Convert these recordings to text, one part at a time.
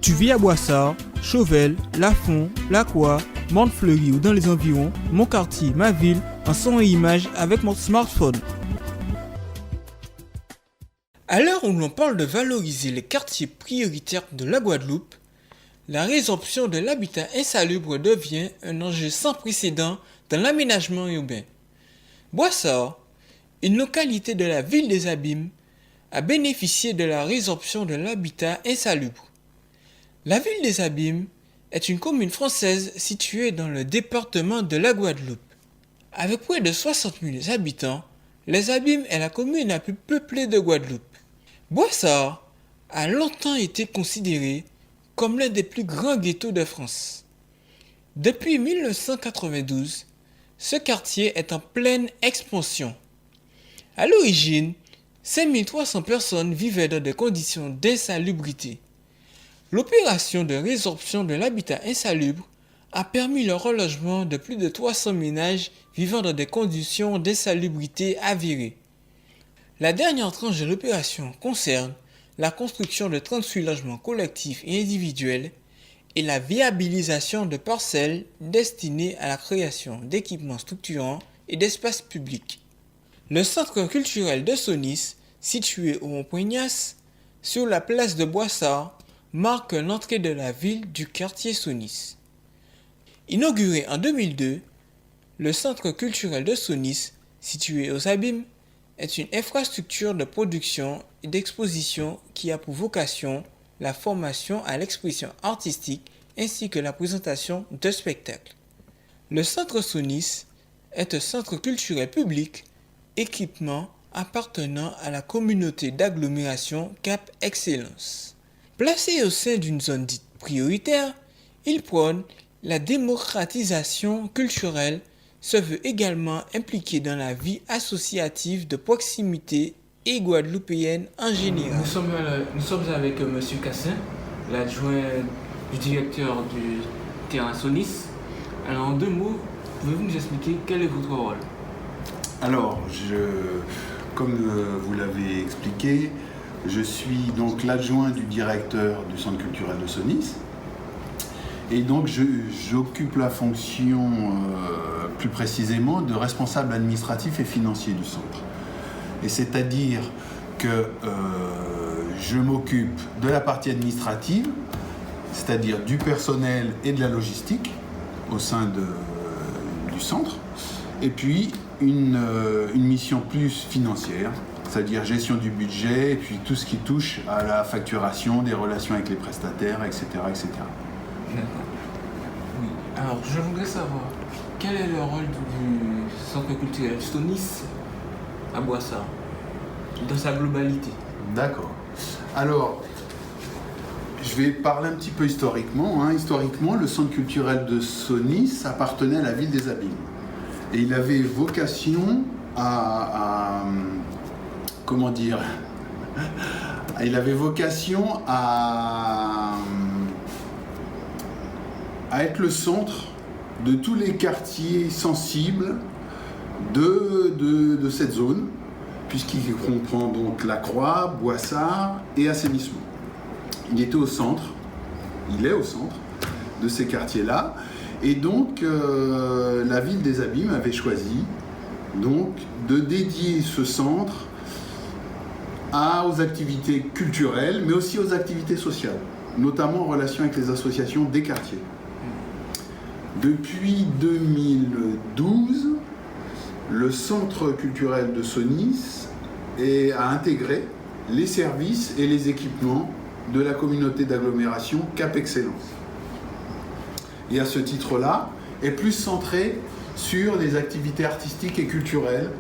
Tu vis à Boissard, Chauvel, Lafont, Lacroix, Mante-Fleury ou dans les environs, mon quartier, ma ville, en son et image avec mon smartphone. À l'heure où l'on parle de valoriser les quartiers prioritaires de la Guadeloupe, la résorption de l'habitat insalubre devient un enjeu sans précédent dans l'aménagement urbain. Boissard, une localité de la ville des Abîmes, a bénéficié de la résorption de l'habitat insalubre. La ville des Abîmes est une commune française située dans le département de la Guadeloupe. Avec près de 60 000 habitants, les Abîmes est la commune la plus peuplée de Guadeloupe. Boissard a longtemps été considéré comme l'un des plus grands ghettos de France. Depuis 1992, ce quartier est en pleine expansion. À l'origine, 5300 personnes vivaient dans des conditions d'insalubrité. L'opération de résorption de l'habitat insalubre a permis le relogement de plus de 300 ménages vivant dans des conditions d'insalubrité avérées. La dernière tranche de l'opération concerne la construction de 38 logements collectifs et individuels et la viabilisation de parcelles destinées à la création d'équipements structurants et d'espaces publics. Le centre culturel de Sonis, situé au Mont-Poignas, sur la place de Boissard, marque l'entrée de la ville du quartier Sonis. Inauguré en 2002, le centre culturel de Sonis, situé aux Abîmes, est une infrastructure de production et d'exposition qui a pour vocation la formation à l'expression artistique ainsi que la présentation de spectacles. Le centre Sonis est un centre culturel public, équipement appartenant à la communauté d'agglomération Cap Excellence. Placé au sein d'une zone dite prioritaire, il prône la démocratisation culturelle, se veut également impliqué dans la vie associative de proximité et guadeloupéenne en général. Nous sommes avec M. Cassin, l'adjoint du directeur du terrain Sonis. Alors en 2 mots, pouvez-vous nous expliquer quel est votre rôle? Alors, comme vous l'avez expliqué, je suis donc l'adjoint du directeur du centre culturel de Sonis. Et donc j'occupe la fonction, plus précisément, de responsable administratif et financier du centre. Et c'est-à-dire que je m'occupe de la partie administrative, c'est-à-dire du personnel et de la logistique au sein du centre, et puis une mission plus financière, c'est-à-dire gestion du budget, et puis tout ce qui touche à la facturation, des relations avec les prestataires, etc. etc. D'accord. Oui. Alors, je voudrais savoir, quel est le rôle du centre culturel Sonis à Boissard, dans sa globalité? D'accord. Alors, je vais parler un petit peu historiquement. Historiquement, le centre culturel de Sonis appartenait à la ville des Abîmes. Et il avait vocation il avait vocation à être le centre de tous les quartiers sensibles de cette zone, puisqu'il comprend donc Lacroix, Boissard et Assainissement. Il est au centre de ces quartiers-là, et donc la ville des Abîmes avait choisi donc de dédier ce centre aux activités culturelles, mais aussi aux activités sociales, notamment en relation avec les associations des quartiers. Depuis 2012, le centre culturel de Sonis a intégré les services et les équipements de la communauté d'agglomération Cap Excellence. Et à ce titre-là, est plus centré sur les activités artistiques et culturelles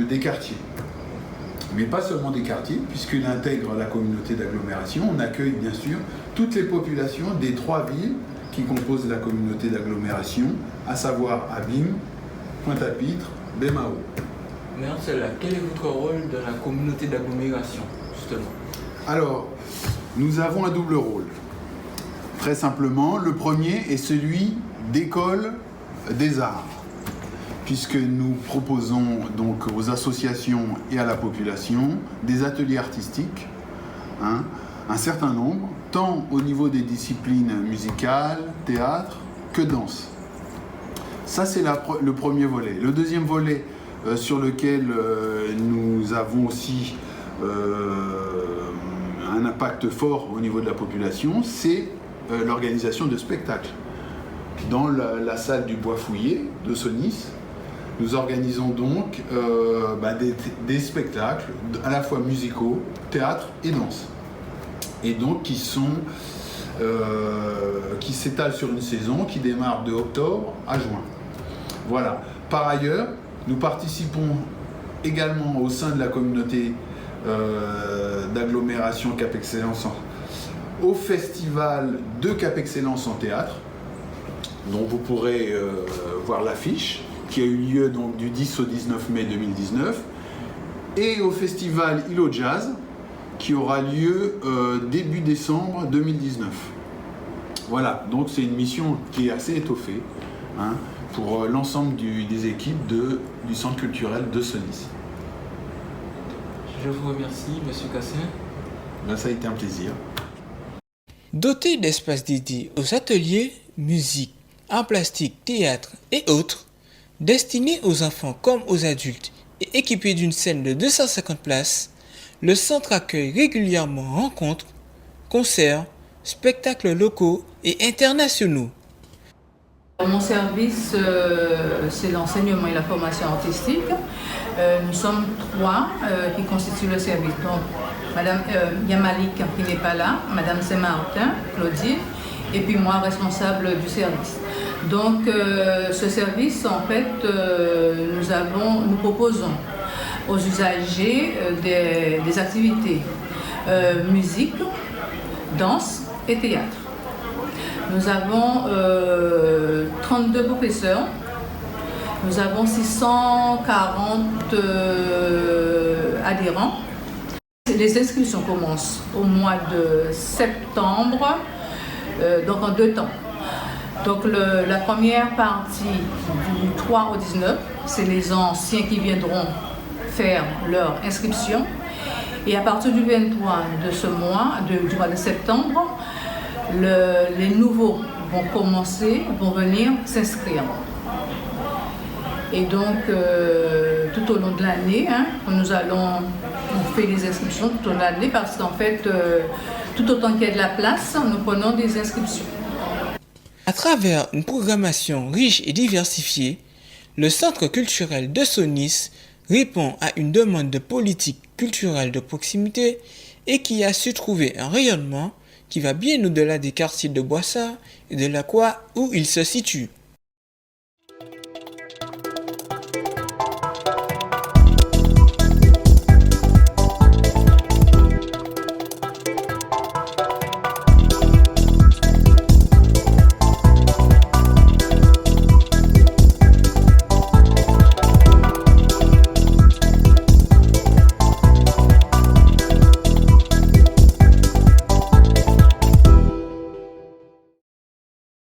des quartiers. Mais pas seulement des quartiers, puisqu'il intègre la communauté d'agglomération. On accueille bien sûr toutes les populations des 3 villes qui composent la communauté d'agglomération, à savoir Abîmes, Pointe-à-Pitre, Baie-Mahault. Mais en cela, quel est votre rôle dans la communauté d'agglomération, justement? Alors, nous avons un double rôle. Très simplement, le premier est celui d'école des arts, puisque nous proposons donc aux associations et à la population des ateliers artistiques un certain nombre, tant au niveau des disciplines musicales, théâtre, que danse. Ça, c'est le premier volet. Le deuxième volet sur lequel nous avons aussi un impact fort au niveau de la population, c'est l'organisation de spectacles. Dans la salle du Bois Fouillé de Sonis, nous organisons donc des spectacles à la fois musicaux, théâtre et danse. Et donc qui s'étalent sur une saison qui démarre de octobre à juin. Voilà. Par ailleurs, nous participons également au sein de la communauté d'agglomération Cap Excellence au festival de Cap Excellence en théâtre, dont vous pourrez voir l'affiche, qui a eu lieu donc du 10 au 19 mai 2019, et au festival Îlot Jazz, qui aura lieu début décembre 2019. Voilà, donc c'est une mission qui est assez étoffée pour l'ensemble des équipes du Centre culturel de Sonis. Je vous remercie, Monsieur Cassin. Ça a été un plaisir. Doté d'espaces dédiés aux ateliers, musique, arts plastiques, théâtre et autres, destinés aux enfants comme aux adultes et équipé d'une scène de 250 places, le centre accueille régulièrement rencontres, concerts, spectacles locaux et internationaux. Mon service, c'est l'enseignement et la formation artistique. Nous sommes 3 qui constituent le service. Donc, Madame Yamalik qui n'est pas là, Madame Saint-Martin, Claudine, et puis moi, responsable du service. Donc, ce service, en fait, nous proposons aux usagers des activités musique, danse et théâtre. Nous avons 32 professeurs, nous avons 640 adhérents. Les inscriptions commencent au mois de septembre, donc en 2 temps. Donc la première partie du 3 au 19, c'est les anciens qui viendront faire leur inscription. Et à partir du 23 de ce mois, du mois de septembre, les nouveaux vont venir s'inscrire. Et donc, tout au long de l'année, on fait des inscriptions tout au long de l'année parce qu'en fait, tout autant qu'il y a de la place, nous prenons des inscriptions. À travers une programmation riche et diversifiée, le Centre culturel de Sonis répond à une demande de politique culturelle de proximité et qui a su trouver un rayonnement qui va bien au-delà des quartiers de Boissard et de la Croix où il se situe.